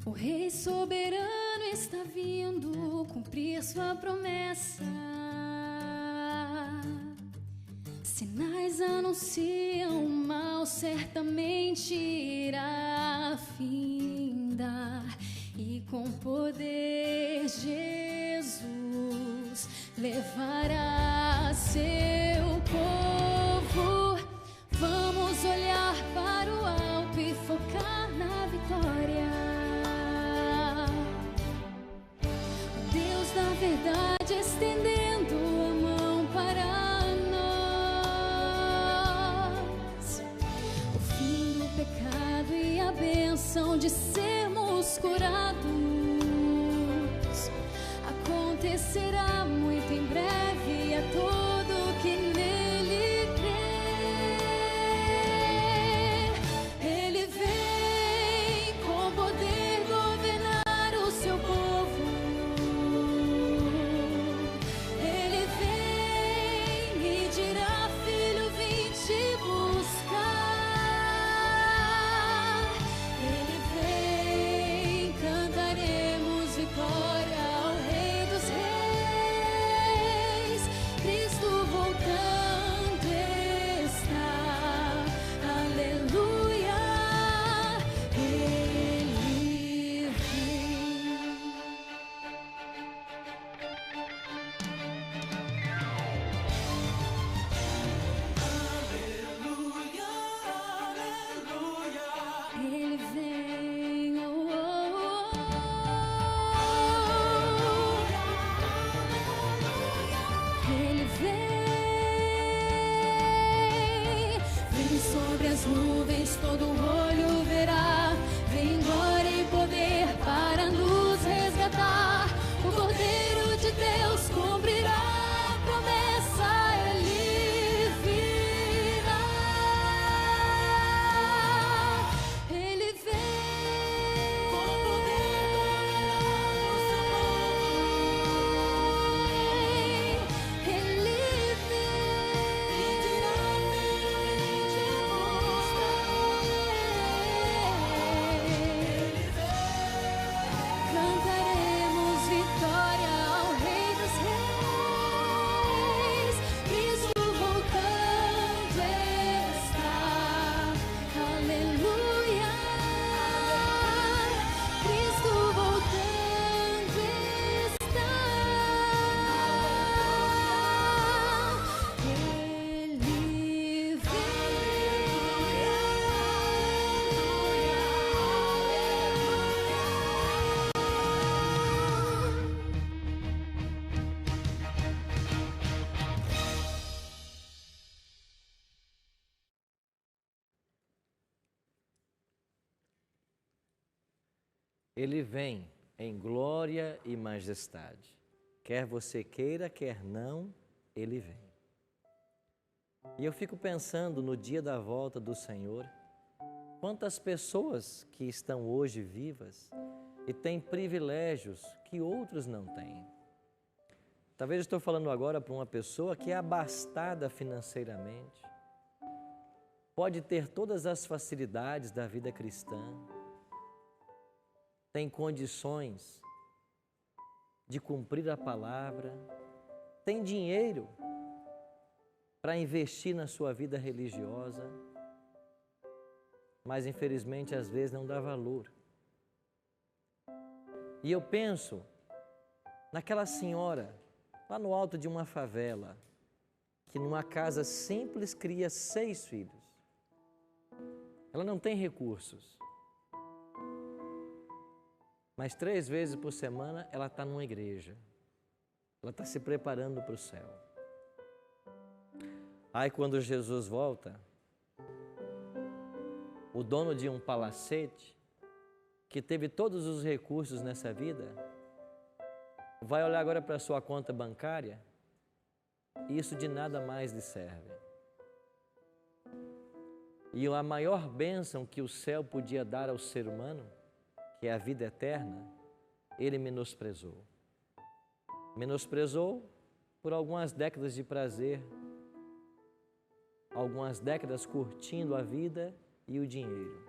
O Rei soberano está vindo cumprir sua promessa. Sinais anunciam, o mal certamente irá findar. E com poder Jesus levará seu povo. Vamos olhar para o alto e focar na vitória. O Deus da verdade estendendo a mão para nós. O fim do pecado e a bênção de sermos curados acontecerá muito em breve a todo que nele crê. Ele vem com poder governar o seu povo. Ele vem e dirá: filho, vim te buscar. Ele vem, cantaremos vitória ao Rei dos Reis. Cristo voltando está, aleluia. Ele vem. Ele vem, oh, oh, oh. Ele vem sobre as nuvens, todo olho verá. Vem glória e poder para nos resgatar. O Cordeiro de Deus cumprirá a promessa. Ele virá. Ele vem com poder governar o seu povo. Ele vem e dirá: filho, vim te buscar. Ele vem, cantaremos vitória ao Rei dos Reis. Cristo voltando está, aleluia. Cristo voltando está, Ele vem. Ele vem em glória e majestade. Quer você queira, quer não, Ele vem. E eu fico pensando no dia da volta do Senhor, quantas pessoas que estão hoje vivas e têm privilégios que outros não têm. Talvez eu estou falando agora para uma pessoa que é abastada financeiramente, pode ter todas as facilidades da vida cristã, tem condições de cumprir a palavra, tem dinheiro para investir na sua vida religiosa, mas infelizmente às vezes não dá valor. E eu penso naquela senhora lá no alto de uma favela, que numa casa simples cria 6 filhos. Ela não tem recursos, mas 3 vezes por semana ela está numa igreja. Ela está se preparando para o céu. Aí quando Jesus volta, o dono de um palacete, que teve todos os recursos nessa vida, vai olhar agora para a sua conta bancária e isso de nada mais lhe serve. E a maior bênção que o céu podia dar ao ser humano, que é a vida eterna, ele menosprezou. Menosprezou por algumas décadas de prazer, algumas décadas curtindo a vida e o dinheiro.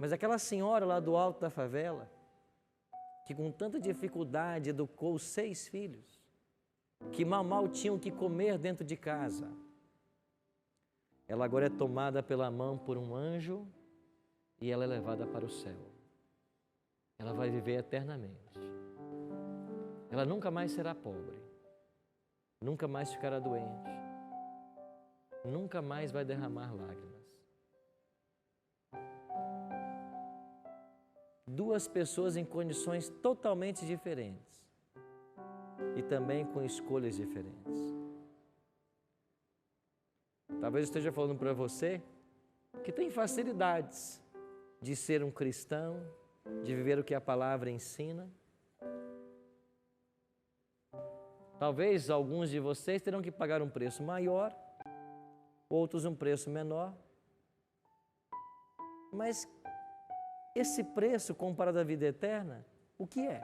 Mas aquela senhora lá do alto da favela, que com tanta dificuldade educou 6 filhos, que mal tinham que comer dentro de casa, ela agora é tomada pela mão por um anjo e ela é levada para o céu. Ela vai viver eternamente. Ela nunca mais será pobre, nunca mais ficará doente, nunca mais vai derramar lágrimas. 2 pessoas em condições totalmente diferentes e também com escolhas diferentes. Talvez eu esteja falando para você que tem facilidades de ser um cristão, de viver o que a palavra ensina. Talvez alguns de vocês terão que pagar um preço maior, outros um preço menor. Mas esse preço comparado à vida eterna, o que é?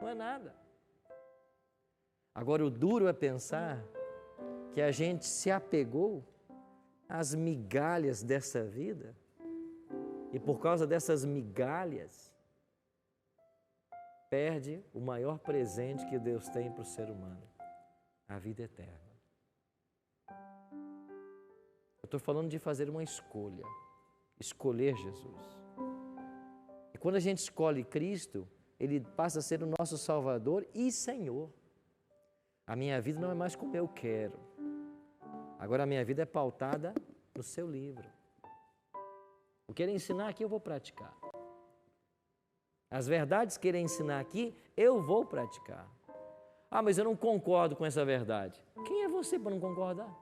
Não é nada. Agora, o duro é pensar que a gente se apegou às migalhas dessa vida e por causa dessas migalhas perde o maior presente que Deus tem para o ser humano, a vida eterna. Eu estou falando de fazer uma escolha, escolher Jesus. E quando a gente escolhe Cristo, Ele passa a ser o nosso Salvador e Senhor. A minha vida não é mais como eu quero. Agora a minha vida é pautada no seu livro. O que Ele ensinar aqui eu vou praticar. As verdades que Ele ensinar aqui eu vou praticar. Ah, mas eu não concordo com essa verdade. Quem é você para não concordar?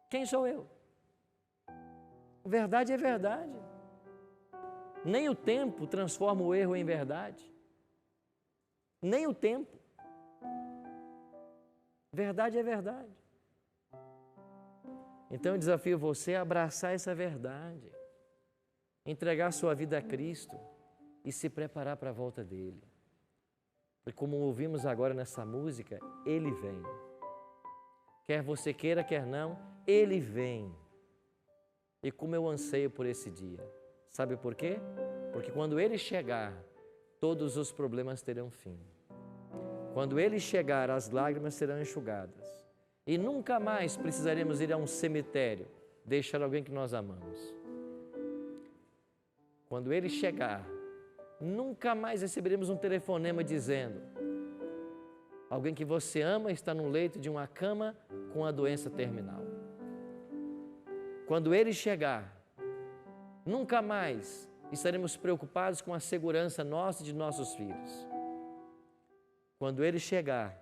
Quem sou eu? Verdade é verdade. Nem o tempo transforma o erro em verdade. Nem o tempo. Verdade é verdade. Então eu desafio você a abraçar essa verdade, entregar sua vida a Cristo e se preparar para a volta dEle. Porque como ouvimos agora nessa música, Ele vem. Quer você queira, quer não, Ele vem. E como eu anseio por esse dia. Sabe por quê? Porque quando Ele chegar, todos os problemas terão fim. Quando Ele chegar, as lágrimas serão enxugadas. E nunca mais precisaremos ir a um cemitério, deixar alguém que nós amamos. Quando Ele chegar, nunca mais receberemos um telefonema dizendo: alguém que você ama está no leito de uma cama com a doença terminal. Quando Ele chegar, nunca mais estaremos preocupados com a segurança nossa e de nossos filhos. Quando Ele chegar,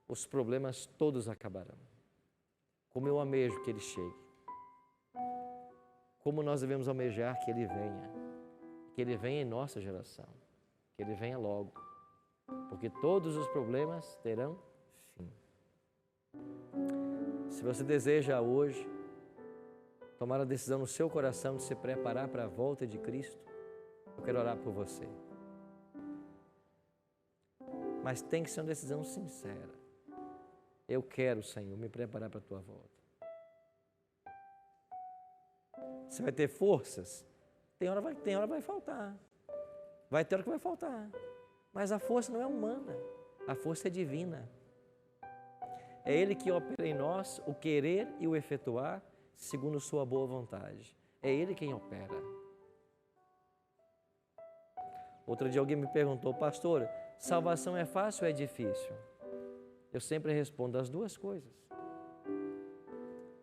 os problemas todos acabarão. Como eu almejo que Ele chegue. Como nós devemos almejar que Ele venha. Que Ele venha em nossa geração. Que Ele venha logo. Porque todos os problemas terão fim. Se você deseja hoje tomar a decisão no seu coração de se preparar para a volta de Cristo, eu quero orar por você. Mas tem que ser uma decisão sincera. Eu quero, Senhor, me preparar para a Tua volta. Você vai ter forças? Tem hora vai faltar. Vai ter hora que vai faltar. Mas a força não é humana. A força é divina. É Ele que opera em nós o querer e o efetuar segundo sua boa vontade. É Ele quem opera. Outro dia alguém me perguntou: pastor, salvação é fácil ou é difícil? Eu sempre respondo as duas coisas.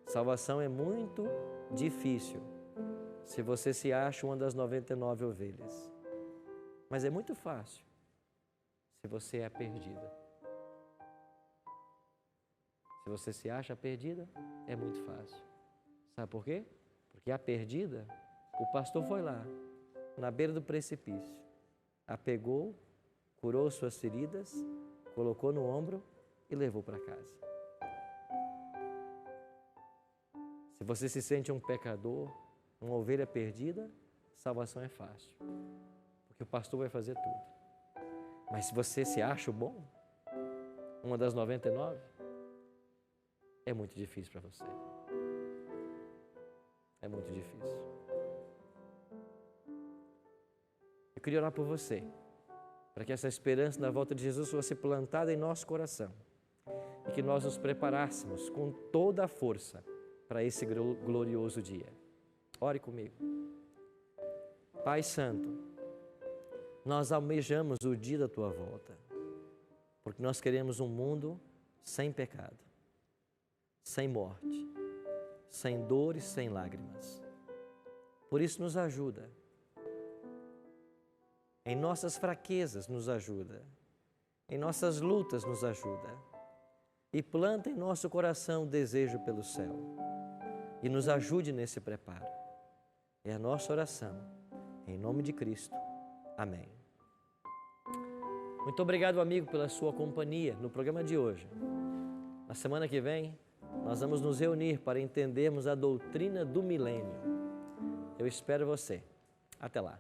Salvação é muito difícil se você se acha uma das 99 ovelhas. Mas é muito fácil se você é a perdida. Se você se acha perdida, é muito fácil. Sabe por quê? Porque a perdida, o pastor foi lá, na beira do precipício, a pegou, curou suas feridas, colocou no ombro e levou para casa. Se você se sente um pecador, uma ovelha perdida, salvação é fácil, porque o pastor vai fazer tudo. Mas se você se acha o bom, uma das 99, é muito difícil para você. É muito difícil. Eu queria orar por você, para que essa esperança na volta de Jesus fosse plantada em nosso coração e que nós nos preparássemos com toda a força para esse glorioso dia. Ore comigo. Pai Santo, nós almejamos o dia da Tua volta, porque nós queremos um mundo sem pecado, sem morte, sem dor e sem lágrimas. Por isso nos ajuda. Em nossas fraquezas nos ajuda. Em nossas lutas nos ajuda. E planta em nosso coração o desejo pelo céu. E nos ajude nesse preparo. É a nossa oração. Em nome de Cristo. Amém. Muito obrigado, amigo, pela sua companhia no programa de hoje. Na semana que vem, nós vamos nos reunir para entendermos a doutrina do milênio. Eu espero você. Até lá.